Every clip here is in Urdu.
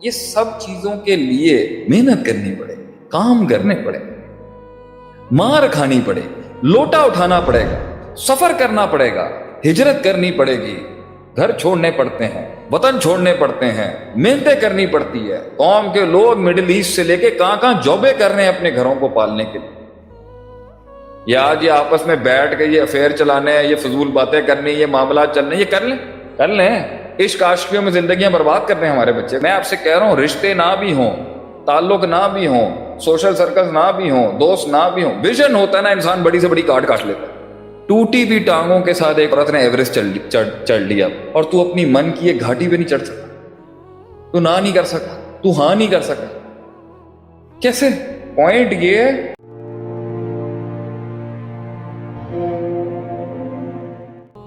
یہ سب چیزوں کے لیے محنت کرنی پڑے گی، کام کرنے پڑے گا، مار کھانی پڑے گی، لوٹا اٹھانا پڑے گا، سفر کرنا پڑے گا، ہجرت کرنی پڑے گی، گھر چھوڑنے پڑتے ہیں، وطن چھوڑنے پڑتے ہیں، محنتیں کرنی پڑتی ہے۔ قوم کے لوگ مڈل ایسٹ سے لے کے کہاں جابیں کر رہے ہیں اپنے گھروں کو پالنے کے لیے۔ یہ آج یہ آپس میں بیٹھ کے یہ افیئر چلانے ہیں، یہ فضول باتیں کرنی، یہ معاملات چلنے، یہ کر لیں۔ عشق عاشقیوں میں زندگیاں برباد کر رہے ہیں ہمارے بچے۔ میں آپ سے کہہ رہا ہوں، رشتے نہ بھی ہوں، تعلق نہ بھی ہوں، سوشل سرکل نہ بھی ہوں، دوست نہ بھی ہوں، ویژن ہوتا ہے نا، انسان بڑی سے بڑی کاٹ لیتا ہے۔ ٹوٹی ہوئی ٹانگوں کے ساتھ ایک عورت نے ایوریسٹ چڑھ لیا، اور تو اپنی من کی ایک گھاٹی پہ نہیں چڑھ سکا، تو نہ نہیں کر سکا، تو ہاں نہیں کر سکا، کیسے؟ پوائنٹ یہ ہے،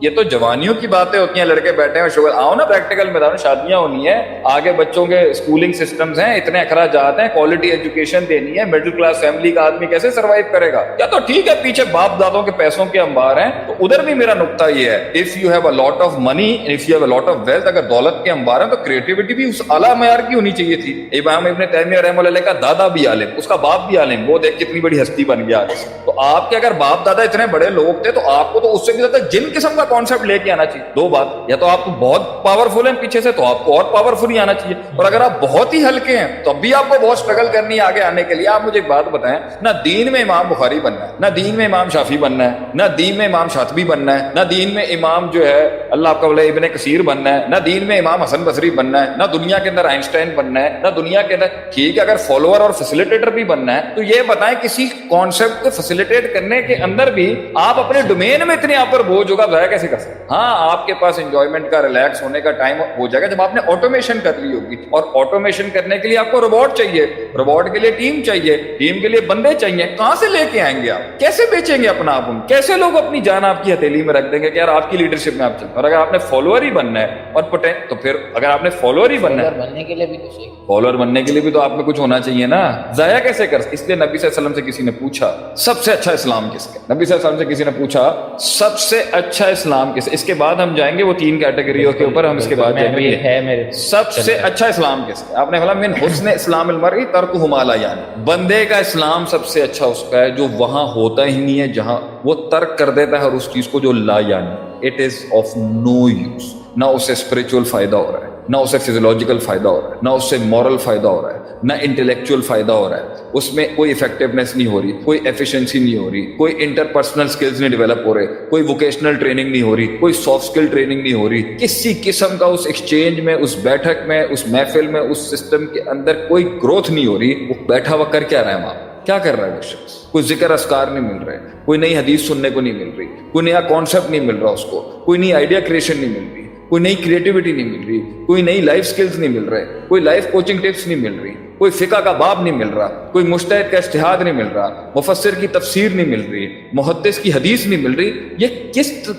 یہ تو جوانیوں کی باتیں ہوتی ہیں، لڑکے بیٹھے ہیں شوگر، آؤ نا پریکٹیکل میدان، شادیاں ہونی ہے، آگے بچوں کے اسکولنگ سسٹمز ہیں، اتنے اخراجات ہیں، کوالٹی ایجوکیشن دینی ہے، مڈل کلاس فیملی کا آدمی کیسے سروائیو کرے گا؟ یا تو ٹھیک ہے پیچھے باپ دادوں کے پیسوں کے انبار ہیں، تو ادھر بھی میرا نقطہ یہ ہے، if you have a lot of money, if you have a lot of wealth, اگر دولت کے انبار ہیں تو کریٹیوٹی بھی اس اعلیٰ معیار کی ہونی چاہیے تھی۔ امام ابن تیمیہ رحمہ اللہ کا دادا بھی عالم، اس کا باپ بھی عالم، وہ دیکھ کتنی بڑی ہستی بن گیا۔ تو آپ کے اگر باپ دادا اتنے بڑے لوگ تھے تو آپ کو تو اس سے بھی زیادہ جن قسم کا کانسیپٹ لے کے آنا چاہیے۔ دو بات، یا تو آپ کو بہت پاورفل ہیں پیچھے سے، تو آپ کو اور پاورفل ہی آنا چاہیے، اور اگر آپ بہت ہی ہلکے ہیں تو اب بھی آپ کو بہت اسٹرگل کرنی ہے آگے آنے کے لیے۔ آپ مجھے ایک بات بتائیں، نہ دین میں امام بخاری بننا ہے، نہ دین میں امام شافعی بننا ہے، نہ دین میں امام شاطبی بننا ہے، نہ دین میں امام جو ہے اللہ آپ کا بولے ابن کثیر بننا ہے، نہ دین میں امام حسن بصری بننا ہے، نہ دنیا کے اندر آئنسٹائن بننا ہے، نہ دنیا کے اندر، ٹھیک ہے اگر فالوور اور فیسیلیٹیٹر بھی بننا ہے تو یہ بتائیں کسی کانسیپٹ کو فیسیلیٹیٹ کرنے کے اندر بھی آپ اپنے ڈومین میں اتنے آپ پر بوجھ ہوگا، ضائع کیسے کر سکتے؟ ہاں آپ کے پاس انجوائمنٹ کا، ریلیکس ہونے کا ٹائم ہو جائے گا جب آپ نے آٹومیشن کر لی ہوگی، اور آٹومیشن کرنے کے لیے آپ کو روبوٹ چاہیے، روبوٹ کے لیے ٹیم چاہیے، ٹیم کے لیے بندے چاہیے، کہاں سے لے کے آئیں گے آپ؟ کیسے بیچیں گے اپنا آپ؟ کیسے لوگ اپنی جان آپ کی ہتھیلی میں رکھ دیں گے کہ یار آپ کی لیڈرشپ میں آپ چلیں؟ اور اگر آپ نے فالوور ہی بننا ہے اور تو پھر اگر آپ نے فالوور ہی بننا ہے، بننے کے لیے بھی تو فالوور بننے کے لیے بھی تو آپ میں کچھ ہونا چاہیے نا، ضائع کیسے کر؟ اس لیے نبی صلی اللہ علیہ وسلم سے کسی نے پوچھا سب سے اچھا اسلام کس کا؟ نبی صلی اللہ علیہ وسلم سے کسی نے پوچھا سب سے اچھا اسلام کس؟ اس کے بعد ہم جائیں گے وہ تین کیٹیگریوں کے اوپر، ہم اس کے بعد جائیں گے سب سے اچھا اسلام کس کا؟ آپ نے بولا من حسن اسلام المرء ترکہ ما لا یعنی، بندے کا اسلام سب سے اچھا اس کا ہے جو وہاں ہوتا ہی نہیں ہے جہاں وہ ترک کر دیتا ہے، اور اس چیز کو جو لا یعنی it is of no use, نہ اسے اسپرچول فائدہ ہو رہا ہے، نہ اسے فزیولوجیکل فائدہ ہو رہا ہے، نہ اس سے مورل فائدہ ہو رہا ہے، نہ انٹلیکچوئل فائدہ ہو رہا ہے، اس میں کوئی افیکٹونیس نہیں ہو رہی، کوئی ایفیشنسی نہیں ہو رہی، کوئی انٹرپرسنل سکلز نہیں ڈیولپ ہو رہے، کوئی ووکیشنل ٹریننگ نہیں ہو رہی، کوئی سافٹ سکل ٹریننگ نہیں ہو رہی، کسی قسم کا اس ایکسچینج میں، اس بیٹھک میں، اس محفل میں، اس سسٹم کے اندر کوئی گروتھ نہیں ہو رہی۔ وہ بیٹھا ہوا کر کیا رہا ہے وہاں؟ کیا کر رہا ہے وہ شخص؟ کوئی ذکر اذکار نہیں مل رہے، کوئی نئی حدیث سننے کو نہیں مل رہی، کوئی نیا کانسیپٹ نہیں مل رہا اس کو، کوئی نئی آئیڈیا کریشن نہیں مل رہی، کوئی نئی کریٹیوٹی نہیں مل رہی، کوئی نئی لائف سکلز نہیں مل رہے، کوئی لائف کوچنگ ٹپس نہیں مل رہی، کوئی فقہ کا باب نہیں مل رہا، کوئی مجتہد کا اجتہاد نہیں مل رہا، مفسر کی تفسیر نہیں مل رہی، محدث کی حدیث نہیں مل رہی۔ یہ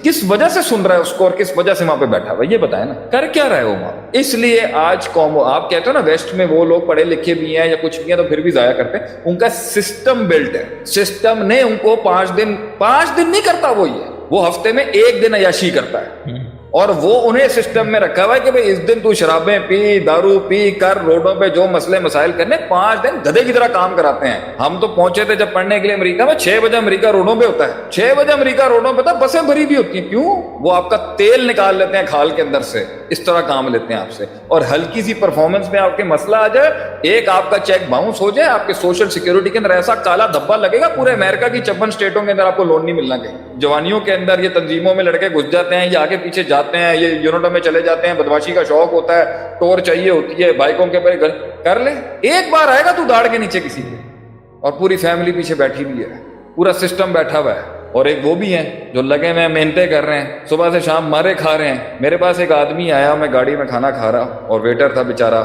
کس وجہ سے سن رہا ہے اس کو، اور کس وجہ سے وہاں پہ بیٹھا ہوا ہے؟ یہ بتائیں نا، کر کیا رہا ہے وہ وہاں؟ اس لیے آج قوم، آپ کہتے ہو نا ویسٹ میں وہ لوگ پڑھے لکھے بھی ہیں یا کچھ بھی ہیں تو پھر بھی ضائع کرتے ہیں، ان کا سسٹم بلٹ ہے، سسٹم نے ان کو 5 دن نہیں کرتا، وہ ہفتے میں 1 دن عیاشی کرتا ہے، اور وہ انہیں سسٹم میں رکھا ہوا ہے کہ بھئی اس دن تو شرابیں پی، دارو پی کر روڈوں پہ جو مسئلے مسائل کرنے، 5 دن گدھے کی طرح کام کراتے ہیں۔ ہم تو پہنچے تھے جب پڑھنے کے لیے امریکہ میں، 6 بجے امریکہ روڈوں پہ ہوتا ہے، 6 بجے امریکہ روڈوں پہ تھا، بسیں بھری بھی ہوتی ہیں، کیوں؟ وہ آپ کا تیل نکال لیتے ہیں کھال کے اندر سے، اس طرح کام لیتے ہیں آپ سے، اور ہلکی سی پرفارمنس میں آپ کے مسئلہ آ جائے، ایک آپ کا چیک باؤنس ہو جائے، آپ کے سوشل سیکیورٹی کے اندر ایسا کالا دھبا لگے گا، پورے امریکہ کی 56 اسٹیٹوں کے اندر آپ کو لون نہیں ملنا کہیں۔ جوانیوں کے اندر یہ تنظیموں میں لڑکے گھس جاتے ہیں، یہ آگے پیچھے جاتے ہیں، یہ یونٹوں میں چلے جاتے ہیں، بدماشی کا شوق ہوتا ہے، ٹور چاہیے ہوتی ہے، بائکوں کے پر کر لے، ایک بار آئے گا تو داڑ کے نیچے کسی کے، اور پوری فیملی پیچھے بیٹھی بھی ہے، پورا سسٹم بیٹھا ہوا ہے، اور ایک وہ بھی ہیں جو لگے ہوئے محنتیں کر رہے ہیں، صبح سے شام مارے کھا رہے ہیں۔ میرے پاس ایک آدمی آیا، میں گاڑی میں کھانا کھا رہا، اور ویٹر تھا بیچارہ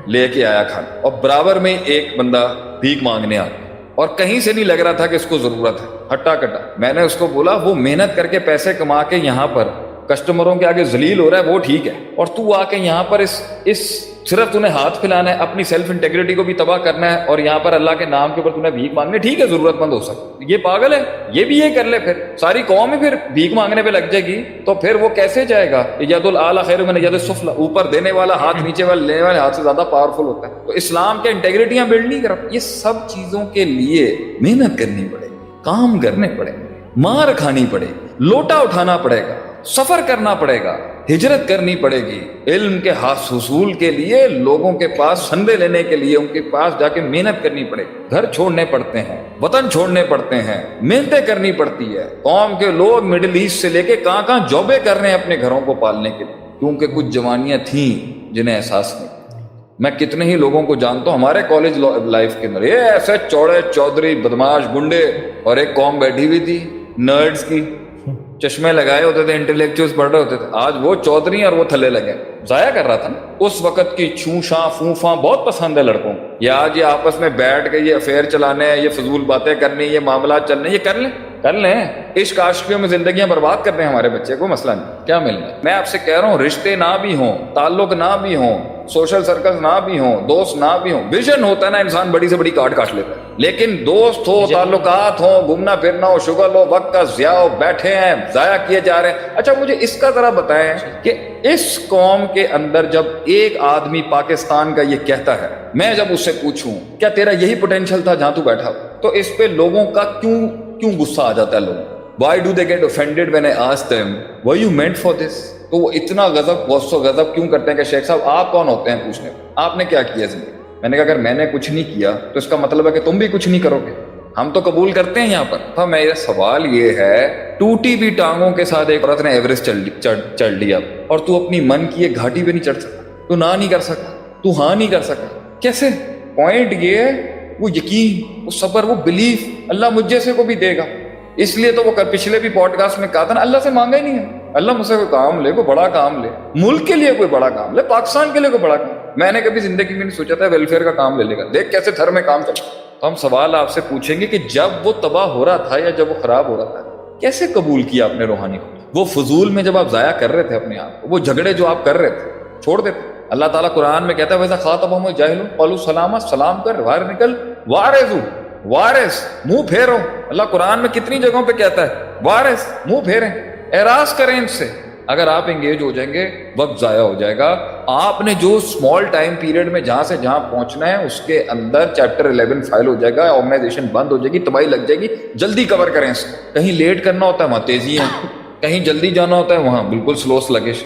لے کے آیا کھانا، اور برابر میں ایک بندہ بھیک مانگنے آیا، اور کہیں سے نہیں لگ رہا تھا کہ اس کو ضرورت ہے، ہٹا کٹا۔ میں نے اس کو بولا وہ محنت کر کے پیسے کما کے یہاں پر کسٹمروں کے آگے ذلیل ہو رہا ہے وہ ٹھیک ہے، اور تو آ کے یہاں پر اس صرف تُنے ہاتھ پھیلانا ہے، اپنی سیلف انٹیگریٹی کو بھی تباہ کرنا ہے، اور یہاں پر اللہ کے نام کے اوپر تُنے بھیک مانگنے، ٹھیک ہے ضرورت مند ہو سکتا، یہ پاگل ہے، یہ بھی یہ کر لے، پھر ساری قوم ہی پھر بھیک مانگنے پہ لگ جائے گی، تو پھر وہ کیسے جائے گا؟ ید الاعلیٰ خیر من ید السفلی، اوپر دینے والا ہاتھ نیچے والے لینے والے ہاتھ سے زیادہ پاورفل ہوتا ہے۔ تو اسلام کے انٹیگریٹیاں بلڈ نہیں کر، یہ سب چیزوں کے لیے محنت کرنی پڑے گی، کام کرنے پڑیں گے، مار کھانی پڑے گی، لوٹا اٹھانا پڑے گا، سفر کرنا پڑے گا، ہجرت کرنی پڑے گی، علم کے حصول کے لیے لوگوں کے پاس سندے لینے کے لیے ان کے پاس جا کے محنت کرنی پڑے گی، گھر چھوڑنے پڑتے ہیں، وطن چھوڑنے پڑتے ہیں، محنتیں کرنی پڑتی ہے۔ قوم کے لوگ مڈل ایسٹ سے لے کے کہاں جابیں کر رہے ہیں اپنے گھروں کو پالنے کے لیے، کیونکہ کچھ جوانیاں تھیں جنہیں احساس نہیں۔ میں کتنے ہی لوگوں کو جانتا ہوں ہمارے کالج لائف کے اندر، یہ ایسے چوڑے چودھری بدماش گنڈے، اور ایک قوم بیٹھی ہوئی تھی نرڈز کی، چشمے لگائے ہوتے تھے، انٹلیکچوئلز پڑھ رہے ہوتے تھے، آج وہ چودھری اور وہ تھلے لگے، ضائع کر رہا تھا نا۔ اس وقت کی چھوشاں فوفاں بہت پسند ہے لڑکوں کو، یہ آج یہ آپس میں بیٹھ کے یہ افیئر چلانے ہیں، یہ فضول باتیں کرنی، یہ معاملات چلنے، یہ کر لیں، عشق عاشقیوں میں زندگیاں برباد کر دیں ہمارے بچے کو، مسئلہ نہیں، کیا ملنا ہے؟ میں آپ سے کہہ رہا ہوں رشتے نہ بھی ہوں، تعلق نہ بھی ہوں، سوشل سرکلز نہ بھی ہوں، دوست نہ بھی ہوں، ویژن ہوتا ہے نا، انسان بڑی سے بڑی کاٹ لیتا ہے، لیکن دوست ہو، تعلقات ہوں، گھومنا پھرنا ہو، شغل ہو، وقت کا ضیاع ہو، بیٹھے ہیں ضائع کیے جا رہے ہیں۔ اچھا مجھے اس کا ذرا بتائیں کہ اس قوم کے اندر جب ایک آدمی پاکستان کا یہ کہتا ہے، میں جب اس سے پوچھوں کیا تیرا یہی پوٹینشیل تھا جہاں تو بیٹھا ہو، تو اس پہ لوگوں کا کیوں غصہ آ جاتا ہے لوگوں؟ Why do they get offended when I ask them, were you meant for this? تو وہ اتنا غضب کیوں کرتے ہیں کہ شیخ صاحب آپ کون ہوتے ہیں پوچھنے، آپ نے کیا کیا زندگی؟ میں نے کہا اگر میں نے کچھ نہیں کیا تو اس کا مطلب ہے کہ تم بھی کچھ نہیں کرو گے، ہم تو قبول کرتے ہیں یہاں پر۔ تو میرا سوال یہ ہے، ٹوٹی بھی ٹانگوں کے ساتھ ایک عورت نے ایوریسٹ چڑھ لیا، اور تو اپنی من کی ایک گھاٹی پہ نہیں چڑھ سکا، تو نہ نہیں کر سکا، تو ہاں نہیں کر سکا، کیسے؟ پوائنٹ یہ ہے وہ یقین، وہ صبر، وہ بلیف، اللہ مجھ جیسے کو بھی دے گا۔ اس لیے تو وہ پچھلے بھی پوڈ کاسٹ میں کہا تھا نا، اللہ سے مانگا ہی نہیں ہے، اللہ مجھ سے کوئی کام لے، کوئی بڑا کام لے، ملک کے لیے کوئی بڑا کام لے، پاکستان کے لیے کوئی بڑا کام۔ میں نے کبھی زندگی میں نہیں سوچا تھا ویلفیئر کا کام لے گا، دیکھ کیسے تھر میں کام چلتا۔ تو ہم سوال آپ سے پوچھیں گے کہ جب وہ تباہ ہو رہا تھا یا جب وہ خراب ہو رہا تھا، کیسے قبول کیا آپ نے روحانی کو؟ وہ فضول میں جب آپ ضائع کر رہے تھے اپنے آپ کو، وہ جھگڑے جو آپ کر رہے تھے چھوڑ دیتے۔ اللہ تعالیٰ قرآن میں کہتا ہے وَإِذَا خَاطَبَهُمُ الْجَاهِلُونَ قَالُوا سَلَامًا، سلام کر، باہر نکل، وارث منہ پھیرو۔ اللہ قرآن میں کتنی جگہوں پہ کہتا ہے وارث منہ پھیریں، اعراض کریں ان سے۔ اگر آپ انگیج ہو جائیں گے وقت ضائع ہو جائے گا۔ آپ نے جو اسمال ٹائم پیریڈ میں جہاں سے جہاں پہنچنا ہے اس کے اندر چیپٹر 11 فائل ہو جائے گا، آرگنائزیشن بند ہو جائے گی، تباہی لگ جائے گی۔ جلدی کور کریں اس کو، کہیں لیٹ کرنا ہوتا ہے وہاں تیزی ہے، کہیں جلدی جانا ہوتا ہے وہاں بالکل سلو سلگش۔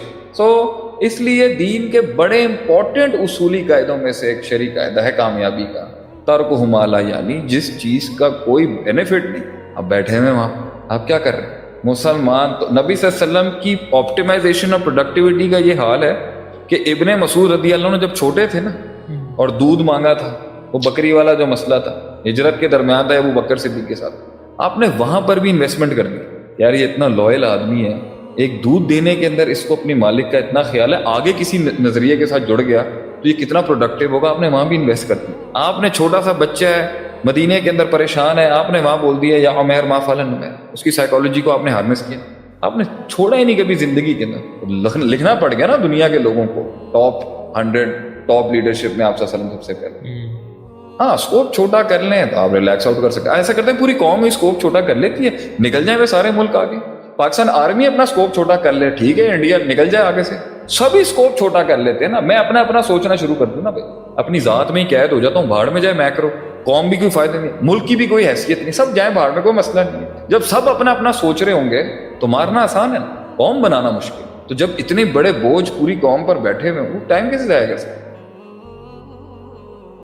اس لیے دین کے بڑے امپورٹنٹ اصولی قاعدوں میں سے ایک شرعی قاعدہ ہے کامیابی کا، ترک ما لا یعنی، جس چیز کا کوئی بینیفٹ نہیں، اب بیٹھے ہوئے وہاں آپ کیا کر رہے ہیں؟ مسلمان تو نبی صلی اللہ علیہ وسلم کی آپٹیمائزیشن اور پروڈکٹیوٹی کا یہ حال ہے کہ ابن مسعود رضی اللہ عنہ جب چھوٹے تھے نا اور دودھ مانگا تھا، وہ بکری والا جو مسئلہ تھا، ہجرت کے درمیان تھا ابو بکر صدیق کے ساتھ، آپ نے وہاں پر بھی انویسٹمنٹ کر دی۔ یار یہ اتنا لوئل آدمی ہے، ایک دودھ دینے کے اندر اس کو اپنی مالک کا اتنا خیال ہے، آگے کسی نظریے کے ساتھ جڑ گیا تو یہ کتنا پروڈکٹیو ہوگا، آپ نے وہاں بھی انویسٹ کر دیا۔ آپ نے چھوٹا سا بچہ ہے مدینے کے اندر پریشان ہے، آپ نے وہاں بول دیا یا عمیر ما فعل نمیر، اس کی سائیکالوجی کو آپ نے ہارنس کیا، آپ نے چھوڑا ہی نہیں کبھی زندگی کے اندر۔ لکھنا پڑ گیا نا دنیا کے لوگوں کو، ٹاپ 100 ٹاپ لیڈرشپ میں آپ صلی اللہ علیہ وسلم سب سے پہلے۔ ہاں اسکوپ چھوٹا کر لیں تو آپ ریلیکس آؤٹ کر سکتے ہیں، ایسا کرتے ہیں پوری قوم ہی اسکوپ چھوٹا کر لیتی ہے، نکل جائیں وہ سارے ملک آگے۔ پاکستان آرمی اپنا اسکوپ چھوٹا کر لے، ٹھیک ہے، انڈیا نکل جائے آگے سے، سبھی اسکوپ چھوٹا کر لیتے ہیں نا۔ میں اپنا سوچنا شروع کر دوں نا بھائی، اپنی ذات میں ہی قید ہو جاتا ہوں، بھاڑ میں جائے میکرو، قوم بھی کوئی فائدہ نہیں، ملک کی بھی کوئی حیثیت نہیں، سب جائیں بھاڑ میں، کوئی مسئلہ نہیں ہے۔ جب سب اپنا سوچ رہے ہوں گے تو مارنا آسان ہے نا، قوم بنانا مشکل۔ تو جب اتنے بڑے بوجھ پوری قوم پر بیٹھے ہوئے وہ ٹائم کیسے ضائع کر سکتے؟